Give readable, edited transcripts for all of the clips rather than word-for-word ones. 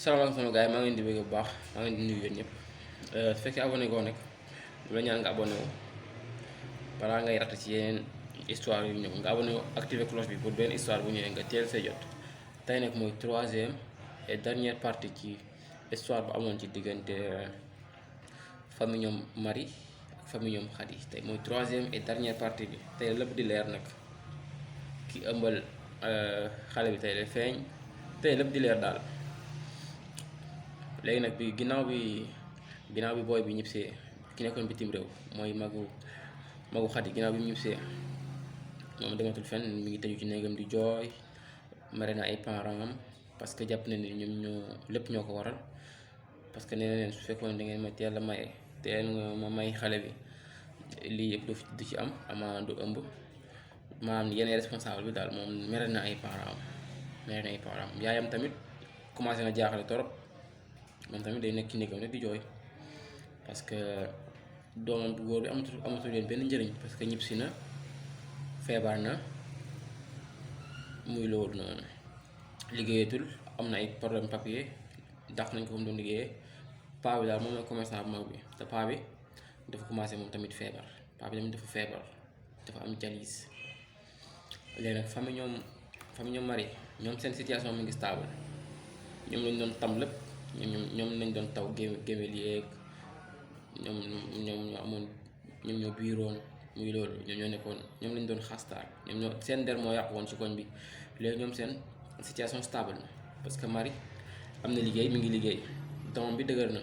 salaamaaleykum sama gars yi maa ngi leen di bëgg bu baax maa ngi leen di nuyu yéen ñëpp su fekkee abonné goo nag lu la ñaan nga abonné wu balaa ngay rate ci yeneen histoire yu ñëw nga abonné wu activer cloche bi pour benn histoire bu ñëwee nga teel see jot. tey nag mooy troisième et dernière partie ci histoire bu amoon ci diggante famille ñoom Marie ak famille ñoom Khady tey mooy troisième et dernière partie bi tey lépp di leer nag ki ëmbal xale bi tey lay feeñ tey lépp di leer daal. léegi nag ginnaaw bi booy bi ñibbisee ki nekkoon bitim réew mooy magu Khady ginnaaw bi mu ñibbisee moom dematul fenn mi ngi tëju ci néegam di jooy mere na ay parents am parce que jàpp na ni ñoom lépp ñoo ko waral parce que nee na leen su fekkoon da ngeen ma teel a maye teel nga ma may xale bi lii yëpp du ci am amaana du ëmb maanaam yeneen responsable bi daal moom mere na ay parents am yaayam tamit commencé na jaaxale torop moom tamit day nekk ci néegam rek di jooy parce que doomam bu góor bi amatul leen benn njëriñ parce que ñibbisi na feebar na muy loolu noonu liggéeyatul am na ay problème papier dàq nañ ko fa mu doon liggéeyee paa bi daal moom mooy commerçant bu mag bi te paa bi dafa commencé moom tamit feebar dafa feebar dafa am dialyse léegi nag famille ñoom Marie ñoom seen situation mu ngi stable ñoom lañ doon tam lépp ñoom lañ doon taw géwél yeeg ñoom ñoo biiroon muy loolu ñoom ñoo nekkoon ñoom lañ doon xastaar seen der moo yàqu woon ci koñ bi léegi ñoom seen situation stable na parce que Marie am na liggéey mi ngi liggéey doomam bi dëgër na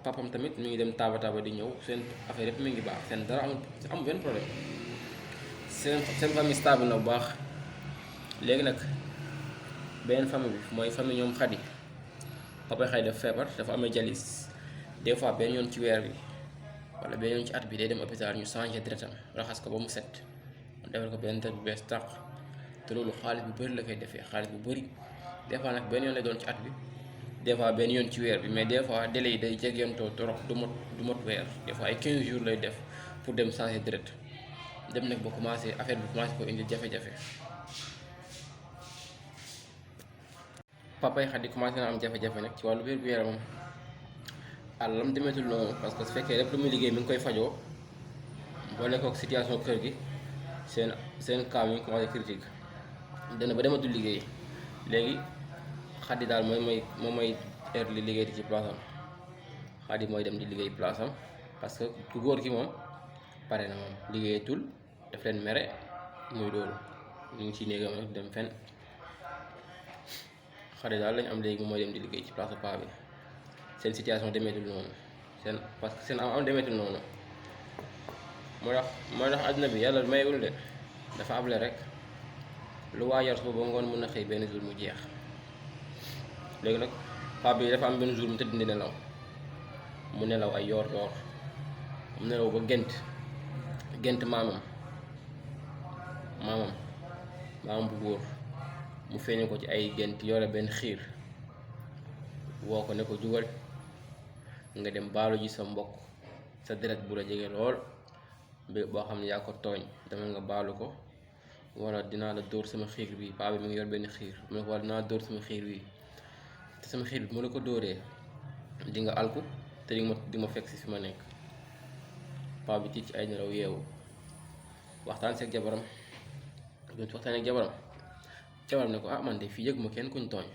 papam tamit mi ngi dem taaba di ñëw seen affaire yëpp mi ngi baax seen dara amul benn problème seen famille stable na bu baax. léegi nag beneen famille bi mooy famille ñoom Khady papa Khady dafa feebar dafa amee dialyse des fois benn yoon ci weer bi wala benn yoon ci at bi day dem hôpital ñu changé deretam raxas ko ba mu set defal ko benn deret bu bees tàq te loolu xaalis bu bëri la koy defee xaalis bu bëri des fois nag benn yoon lay doon ci at bi des fois benn yoon ci weer bi mais des fois délai yi day jegeyantoo trop du mot weer des fois ay 15 jours lay def pour dem changé deret dem nag ba commencé affaire bi commencé ko indi jafe-jafe. papay Khady commencé na am jafe-jafe nag ci wàllu wér-gu-yaramam àllam demeetul noonu parce que su fekkee lépp lu muy liggéey mi ngi koy fajoo boole kook situation kër gi seen cas mi ngi commencé critique dana ba dematul liggéey léegi Khady daal moom mooy li liggéey di ci place am Khady mooy dem di liggéey place am parce que ku góor ki moom pare na moom liggéeyatul daf leen mere muy loolu ñu ngi ci néegam rek dem fenn. Khady daal lañu am léegi mooy dem di liggéey ci place paa bi seen situation demeetul noonu parce que seen am demeetul noonu moo tax àdduna bi yàlla mayewul de dafa able rek lu waa yor suba ba ngoon mën na xëy benn jour mu jeex. léegi nag paa bi dafa am benn jour mu tëdd di nelaw mu nelaw ay yoor mu nelaw ba gént maamam bu góor mu feeñu ko ci ay gént yore benn xiir woo ko ne ko jugal nga dem baalu ji sa mbokk sa deret bu la jege lool boo xam ne yaa ko tooñ dama nga baalu ko wala dinaa la dóor sama xiir bi paa bi mu ngi yor benn xiir mu ne ko wala dinaa dóor sama xiir bi te sama xiir bi mu la ko dóoree di nga alku te di ma fekk si fi ma nekk. paa bi tiit ci ay nelaw yeewu waxtaan ak jabaram ne ko man de fii yëguma kenn kuñ tooñ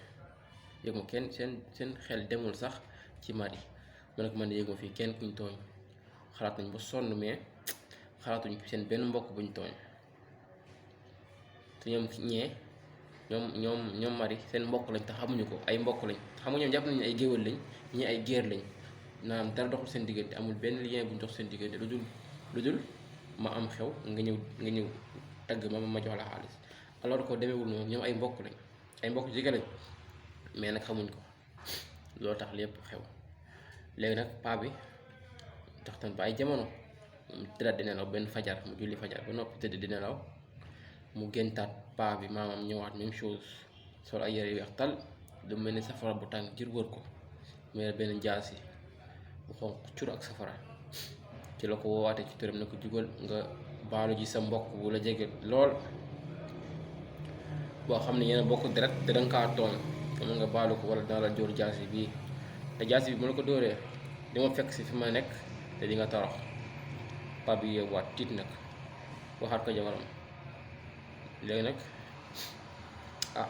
yëguma kenn seen xel demul sax ci Marie ma ne ko man de yëguma fii kenn kuñ tooñ xalaat nañ ba sonn mais xalaatuñ seen benn mbokk buñ tooñ te ñoom Marie seen mbokk lañ te xamuñu ko ay mbokk lañ xamuñu ñoom jàpp nañu ay géwél lañ ñii ay géer lañ naan dara doxul seen diggante amul benn lien buñ dox seen diggante lu dul ma am xew nga ñëw tagg ma jox la xaalis. alors que demeewul noonu ñoom ay mbokk jege lañ mais nag xamuñ ko loolu tax lépp xew. léegi nag paa bi tax tam ba ay jamono mu tëddaat di nelaw benn fajar mu julli fajar ba noppi tëdd di nelaw mu géntaat paa bi maamam ñëwaat même chose sol ay yére yu weex tal lu mel ni safara bu tàng jër wër ko mu yore benn jaasi bu xonq cur ak safara ci la ko woowaatee ci turam ne ko jugal nga baalu ji sa mbokk bu la jege lool boo xam ne yéen a bokk deret te danga kaa tooñ mun nga baalu ko wala dina la dóor jaasi bii te jaasi bi mu la ko dóoree di ma fekk si fi ma nekk te di nga torox. paa bi yeewaat tiit nag waxaat ko jabaram. léegi nag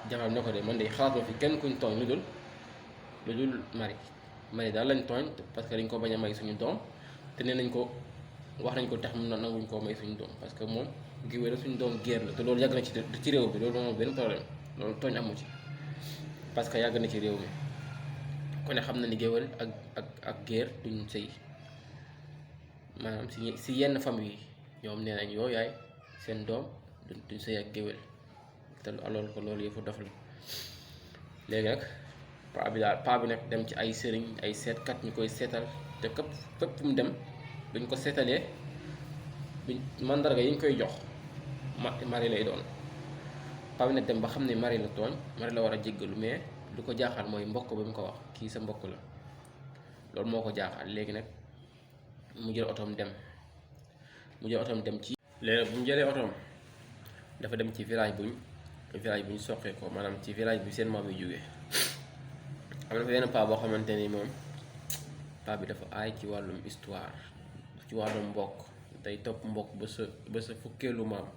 jabaram ne ko de man de xalaat ma fi kenn kuñ tooñ lu dul Marie daal lañ tooñ parce que dañ ko bañ a may suñu doom te nee nañ ko wax nañ ko tax mun na nanguñ koo may suñu doom parce que moom géwél la suñu doom géer la te loolu yàgg na ci réew bi loolu moom benn problème loolu tooñ amu ci parce que yàgg na ci réew mi ku ne xam na ni géwél ak géer duñ sëy maanaam si yenn famille yi ñoom nee nañ yoo yaay seen doom duñ sëy ak géwél te alors que loolu yëfu dof la. léegi nag paa bi nag dem ci ay sëriñ ay seetkat ñu koy seetal te képp fu mu dem buñ ko seetalee mandarga yi ñu koy jox Marie lay doon. paa bi nag dem ba xam ne Marie la tooñ, Marie la war a jéggalu, mais lu ko jaaxal mooy mbokk ba mu ko wax kii sa mbokk la loolu moo ko jaaxal. léegi nag mu jël otoom dem ci léegi nag bu mu jëlee otoom dafa dem ci village buñ soqee ko, maanaam ci village bi seen maam yi jógee. am na fa benn paa boo xamante ni moom paa bi dafa aay ci wàllum histoire, ci wàllum mbokk. day topp mbokk ba sa fukkeelu maam,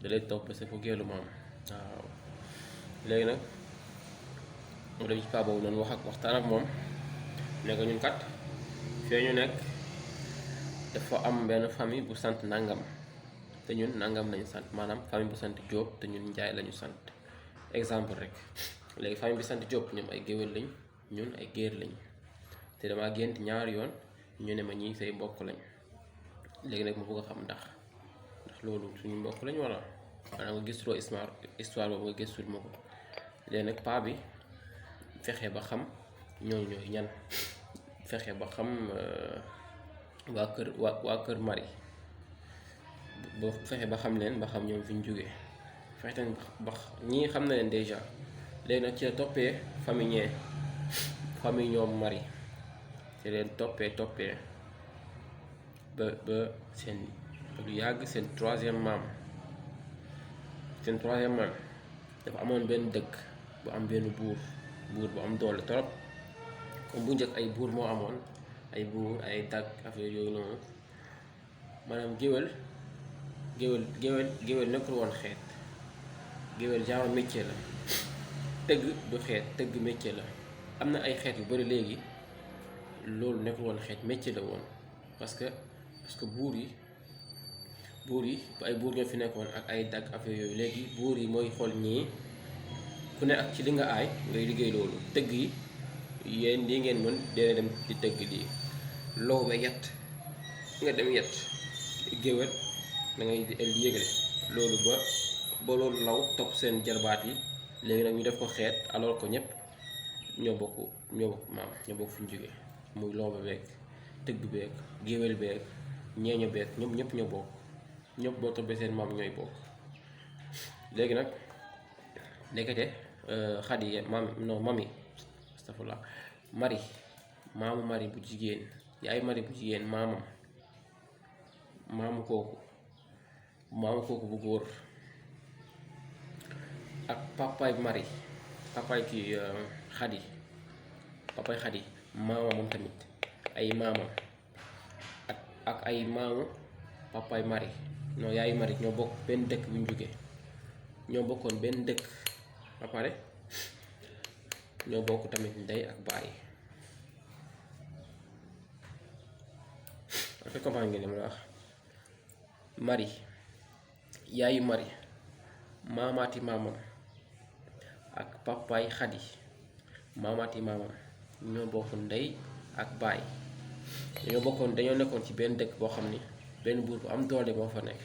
da lay topp ba sa fukkeelu maam. waaw léegi nag mu dem ci paa boobu noonu waxtaan ak moom ne ko ñun kat fee ñu nekk dafa am benn famille bu sant nangam te ñun nangam lañu sant, maanaam famille bu sant Jóob te ñun Njaay lañu sant, exemple rek. léegi famille bi sant Jóob ñoom ay géwél lañ, ñun ay géer lañ, te damaa gént ñaari yoon ñu ne ma ñii say mbokk lañ. léegi nag ma bëgg a xam ndax loolu suñu mbokk lañ wala maanaam nga gëstuloo histoire boobu nga gëstul ma ko. léegi nag paa bi fexe ba xam ñooy ñan, fexe ba xam waa kër Marie, ba fexe ba xam leen, ba xam ñoom fi ñu jógee, fexe tamit ba ñii xam na leen déjà. léegi nag ci la toppee famille ñoom Marie, ci leen toppee ba seen lu yàgg seen troisième maam dafa amoon benn dëkk bu am benn buur bu am doole torop. comme bu njëkk ay buur moo amoon, ay buur ay dag affaire yooyu noonu. maanaam géwél nekkul woon xeet, géwél genre métier la. tëgg du xeet, tëgg métier la. am na ay xeet yu bari léegi loolu nekkul woon xeet, métier la woon. parce que buur yi ay buur ñoo fi nekkoon ak ay dag affaire yooyu. léegi buur yi mooy xool ñii ku ne ak ci li nga aay ngay liggéey loolu. tëgg yi yéen lii ngeen mën dee dem di tëgg lii, loo ba yett nga dem yett. géwél da ngay yëgale loolu ba loolu law topp seen jarbaat yi. léegi nag ñu def ko xeet alors que ñëpp ñoo bokk maam, ñoo bokk fi ñu jógee. muy looba beeg tëgg beeg géwél beeg ñeeño beeg ñëpp ñoo bokk, ñëpp boo toppee seen maam ñooy bokk. léegi nag nekkete Xadi mami astafurlah maamu Marie bu jigéen, yaay Marie bu jigéen, maamu kooku bu góor ak papaay Marie, papaay Xadi maama moom tamit ay maamam ak ay maamu papaay Marie non yaay Marie ñoo bokk benn dëkk bu ñu jógee, ñoo bokkoon benn dëkk ba pare ñoo bokk tamit ndey ak baay. en fait comprendre ngeen li ma la wax. Marie yaayu Marie maamaati maamam ak papaay Xadi maamaati maamam ñoo bokk ndey ak baay. dañoo nekkoon ci benn dëkk boo xam ni benn buur bu am doole moo fa nekk.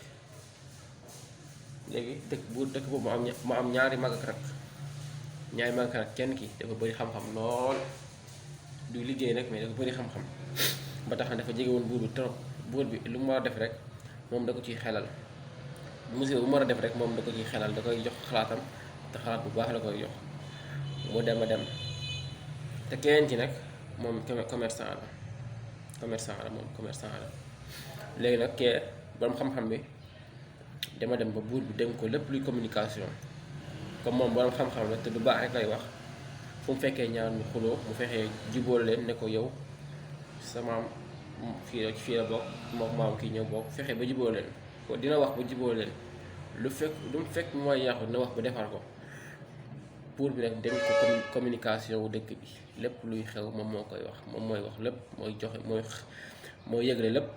léegi dëkk boobu mu am ñaari mag ak rak, kenn ki dafa bëri xam-xam lool, du liggéey nag mais dafa bëri xam-xam ba tax na dafa jege woon buur bi trop. buur bi lu mu war a def rek moom da ko ciy xelal, musiba bu mu war a def rek moom da ko ciy xelal, da koy jox xalaatam te xalaat bu baax la koy jox. mu dem a dem te keneen ci nag moom commerçant la. léegi nag kee borom xam-xam bi dama dem ba buur bi dem ko lépp luy communication, comme moom borom xam-xam la te lu baax rek lay wax. fu mu fekkee ñaar ñu xuloo mu fexee jubóole leen ne ko yow sa maam fii la bokk moom maam kii ñëw bokk fexe ba jubóole leen ko dina wax ba jubóole leen lu mu fekk mooy yàqu dina wax ba defar ko pour bi nag dénk ko communication wu dëkk bi lépp luy xew moom moo koy wax moom mooy wax lépp mooy joxe mooy yëgle lépp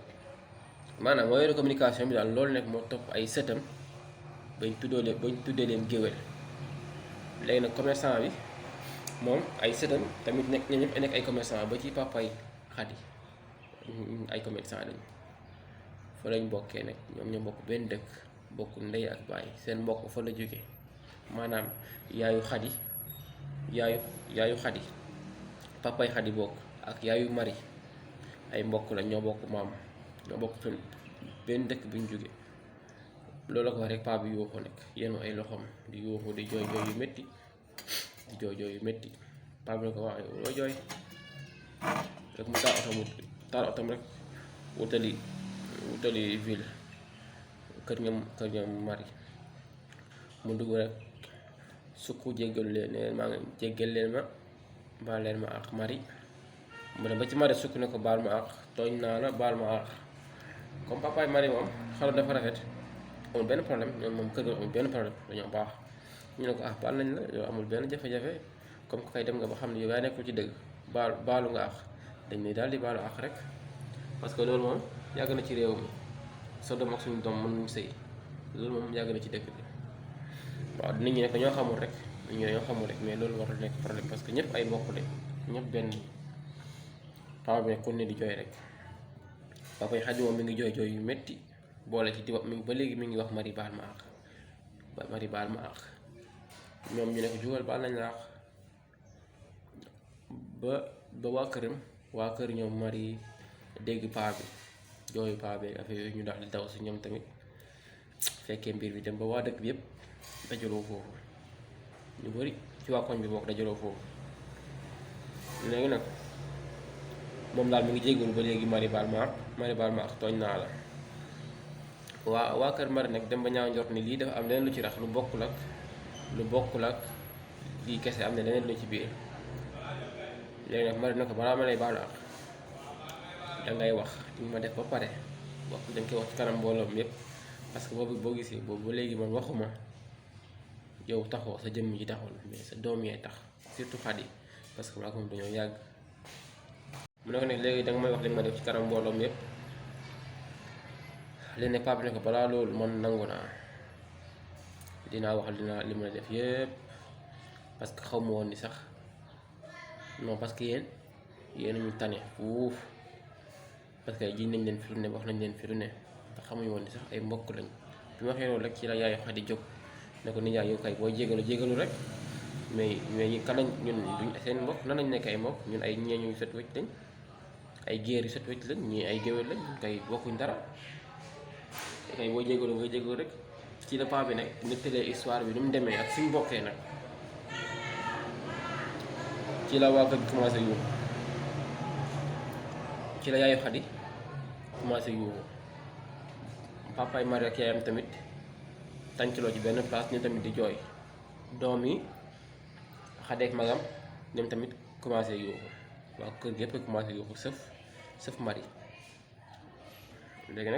maanaam moo yore communication bi daal loolu nekk moo topp ay sëtam bañ tuddee leen géwél léegi nag commerçant bi moom ay sëtam tamit nekk ñoom ñëpp nekk ay commerçant ba ci papay Xadi ay commerçant lañ fa lañ bokkee nag ñoom ñoo bokk benn dëkk bokk ndey ak baay seen mbokk fa la jóge maanaam yaayu Xadi papay Xadi bokk ak yaayu Mari ay mbokk la ñoo bokk maam ñoo bokk benn dëkk bi ñu jóge loolu la ko wax rek paa bi yuuxu nekk yenu ay loxoom di yuuxu di jooy jooy yu métti paa bi ne ko wax loo jooy rek mu taal otom rek wutali ville kër ñoom Mari mu dugg rek sukk jéggalu leen ne maa ngi jéggal leen ma baal leen ma ak Mari mu dem ba ci Mari sukk ne ko baal ma ak tooñ naa la baal ma ak comme papaay Mari moom xalam dafa rafet amul benn problème ñoom moom kër ga amul benn problème dañoo baax ñu ne ko baal nañ la yow amul benn jafe-jafe comme que kay dem nga ba xam ne yow yaa nekkul ci dëgg baalu nga ak dañ ne daal di baalu ak rek parce que loolu moom yàgg na ci réew mi sa doom ak suñu doom mën nañu sëy loolu moom yàgg na ci dëkk bi waaw nit ñi nag dañoo xamul rek mais loolu warul nekk problème parce que ñëpp ay mbokk lañ ñëpp benn paa bi nag kon ne di jooy rek papa yi Xadi moom mi ngi jooy yu métti boole ci di wax ba léegi mi ngi wax Mari baal ma àq ñoom ñu ne ko jugal baal nañ la àq ba waa kër ñoom Mari dégg paa bi jooyu paa bi affaire yooyu ñu daal di daw si ñoom tamit fekkee mbir bi dem ba waa dëkk bi yëpp dajaloo foofu ñu bari ci waa koñ bi bokk dajaloo foofu léegi nag moom daal mi ngi jéggalu ba léegi Mari baal ma àq tooñ naa la waa kër Mari nag dem ba ñaaw njort ni lii dafa am leneen lu ci rax lu bokkul ak lii kese am na leneen lu ci biir léegi nag Mari na ko balaa ma lay baalu ak dangay wax li ma def ba pare wax dañ koy wax ci kanam mbooloom yépp parce que boobu boo gisee boobu ba léegi man waxuma yow taxoo sa jëmm ji taxul mais sa doom yee tax surtout Xadi parce que maa ko moom dañoo yàgg mu ne ko nag léegi danga may wax li ma def ci kanam mbooloom yépp léegi nag papa ne ko balaa loolu man nangu naa dinaa wax li ma def yépp parce que xaw ma woon ni sax non parce que yéen ñu tane fuuf parce que ji nañ leen fi lu ne wax nañ leen fi lu ne te xamuñu woon ni sax ay mbokk lañ bi ma waxee loolu rek ci la yaayu Xadi jóg ne ko nijaay yow kay boo jégalu rek mais ñi kan lañ ñun duñ seen mbokk nan lañ nekk ay mbokk ñun ay ñeeñu yu set wecc lañ ay géer yu set wecc lañ ñii ay géwél lañ kay bokkuñ dara kay boo jégalu ngay jégalu rek ci la paa bi nag nettalee histoire bi ni mu demee ak suñ bokkee nag ci la waa kër gi commencé yuuxu ci la yaayu Xadi commencé yuuxu papaay Mari ak yaayam tamit tàncaloo ci benn place ñu tamit di jooy doom yi Xadi ak magam ñoom tamit commencé yuuxu waa kër gi yëpp commencé yuuxu sëf Mari léegi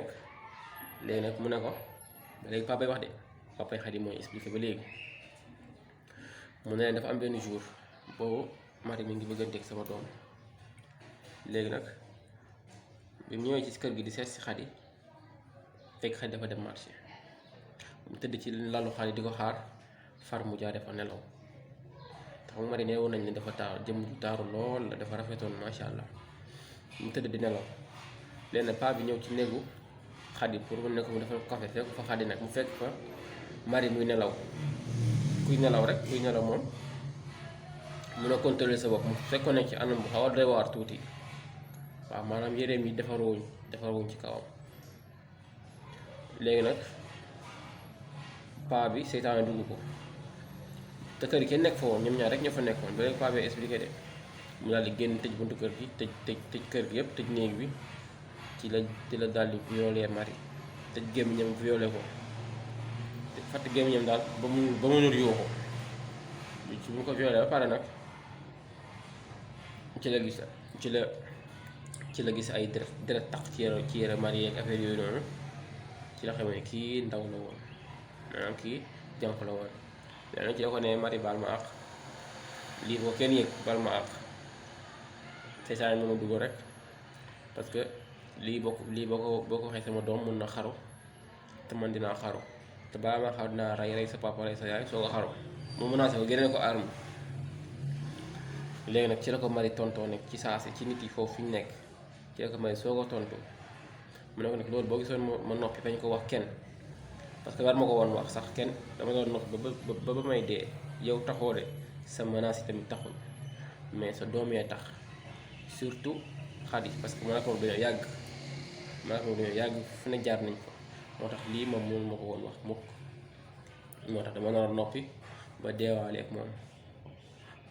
nag mu ne ko ba léegi papay wax de papay Xadi mooy expliqué ba léegi mu ne leen dafa am benn jour boobu Mari mi ngi bëgganteeg sama doom léegi nag bi mu ñëwee ci kër gi di seet si Xadi fekk Xadi dafa dem marché mu tëdd ci lalu Xadi di ko xaar far mu jaar dafa nelaw tax mu Mari nee woon nañ ne dafa jëm ju taaru lool la dafa rafetoon macha allah mu tëdd di nelaw léegi nag paa bi ñëw ci néegu Xadi pour mu ne ko mu defal ko café fekk fa Xadi nag mu fekk fa Mari muy nelaw kuy nelaw moom mun a contrôler sa bopp mu fekkoon ne ci anam bu xaw a doy waar tuuti waaw maanaam yéreem yi defaruwuñ ci kawam léegi nag paa bi seytaane dugg ko te kër gi kenn nekk fa woon ñoom ñaar rek ñoo fa nekkoon ba léegi paa bi expliqué de mu daal di génn tëj buntu kër gi tëj kër gi yëpp tëj néeg bi ci la daal di violé Mari tëj gémmiñam violé ko fàtte gémmiñam daal ba mu nur yoo ko ci mu ko violé ba pare nag ci la gis ci la ci la gis ay deret tax ci yére Marie ak affaire yooyu noonu ci la xamee ne kii ndaw la woon maanaam kii jànq la woon léegi nag ci la ko ne Marie baal ma àq lii boo kenn yëg baal ma àq seytaane moom a dugg rek parce que lii boo ko waxee sama doom mun na xaru te man dinaa xaru te balaa ma xaru dinaa rey sa papa rey sa yaay soo ko xaru mu menacé ko génne ko arme léegi nag ci la ko Marie tontoo nekk ci saasi ci nit yi foofu fi ñu nekk ci la ko Marie soo ko tontu mu ne ko nag loolu boo gisoon ma noppi bañ ko wax kenn parce que war ma ko woon wax sax kenn dama doon noppi ba may dee yow taxoo de sa menace yi tamit taxul mais sa doom yee tax surtout Xadi parce que man ak moom dañoo yàgg fu ne jaar nañ ko moo tax lii moom mënu ma ko woon wax mukk moo tax dama nar a noppi ba deewaale ak moom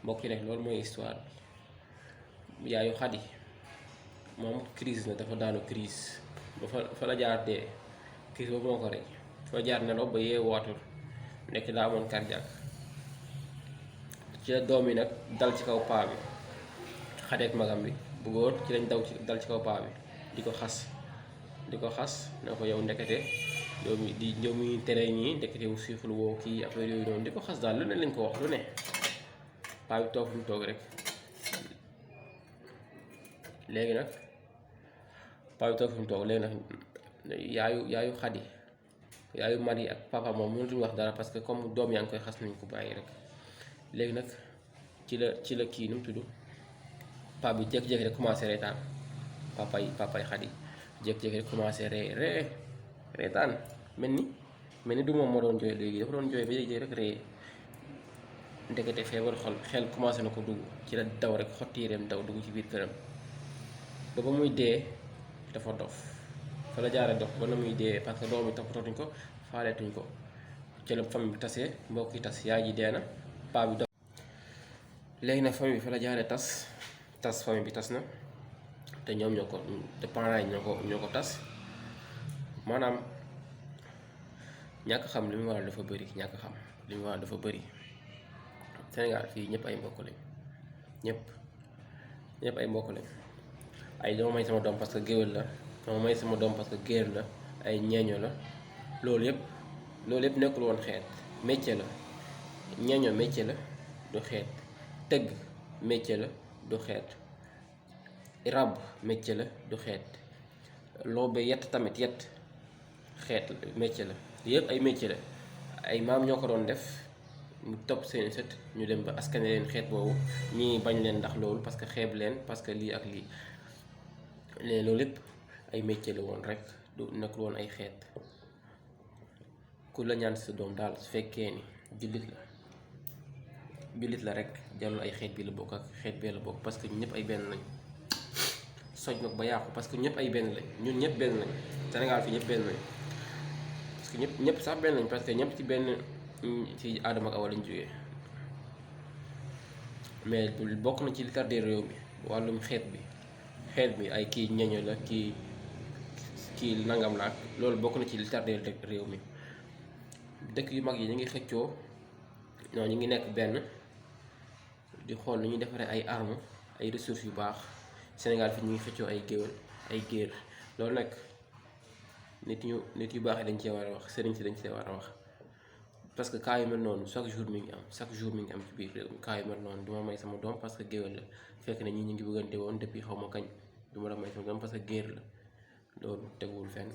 mbokk yi rek loolu mooy histoire bi yaayu Xadi moom crise na dafa daanu crise ba fa la jaar dee crise boobu moo ko rey fa jaar nelaw ba yeewaatul nekk daa amoon cardiaque ci la doom yi nag dal ci kaw paa bi Xadi ak magam bi bu góor ci lañ dal ci kaw paa bi di ko xas na ko yow ndekete yow mi tere ñii ndekete wu siiful woo kii affaire yooyu noonu di ko xas daal lu ne lañ ko wax lu ne paa bi toog fu mu toog rek léegi nag yaayu Xadi yaayu Marie ak papa moom mënatuñu wax dara parce que comme doom yaa ngi koy xas nañ ko bàyyi rek léegi nag ci la kii nu mu tudd paa bi jékki-jékki rek commencé reetaan papay Xadi jékki-jékki rek commencé reetaan mel ni du moom moo doon jooy léegi dafa doon jooy ba jékki-jékki rek ree ndekete feebar xel commencé na ko dugg ci la daw rek xotti yéreem daw dugg ci biir këram ba muy dee dafa dof fa la jaare dof ba na muy dee parce que doom yi toppatootuñ ko faaleetuñ ko ci la famille bi tasee mbokk yi tas yaay ji dee na paa bi dof léegi nag famille bi fa la jaare tas famille bi tas na te ñoom ñoo ko te parents yi ñoo ko tas maanaam ñàkk xam li mu waral dafa bëri dafa bëri Sénégal fii ñëpp ay mbokk lañ ñëpp ay mbokk lañ ay dama may sama doom parce que géwél la dama may sama doom parce que géer la ay ñeeño la loolu yëpp nekkul woon xeet métier la ñeeño métier la du xeet tëgg métier la du xeet rab métier la du xeet loobe yett tamit xeet métier la yëpp ay métier la ay maam ñoo ko doon def mu topp seeni sët ñu dem ba askane leen xeet boobu ñii bañ leen ndax loolu parce que xeeb leen parce que lii ak lii loolu lépp ay métier la woon rek du nekkul woon ay xeet ku la ñaan sa doom daal su fekkee ni jullit la rek jarul ay xeet bi la bokk ak xeet bee la bokk parce que ñëpp ay benn lañ soj nag ba yàqu parce que ñëpp ay benn lañ ñun ñëpp benn lañ Sénégal fii ñëpp benn lañ parce que ñëpp sax benn lañ parce que ñëpp ci benn ci Aadama ak Awa lañ jógee mais bokk na ci li tardé réew mi wàllum xeet bi ay kii ñeño la kii nangam la ak loolu bokk na ci li tardé réew mi dëkk yu mag yi ñu ngi xëccoo non ñu ngi nekk benn di xool nu ñuy defaree ay armes ay ressources yu baax Sénégal fi ñu ngi xëccoo ay géwél ay géer loolu nag nit yu baax yi dañ cee war a wax sëriñ si dañ cee war a wax parce que cas yu mel noonu chaque jour mi ngi am ci biir réew mi cas yu mel noonu duma may sama doom parce que géwél la fekk na ñi ñu ngi bëggante woon depuis xaw ma kañ duma la may sama doom parce que géer la loolu teguwul fenn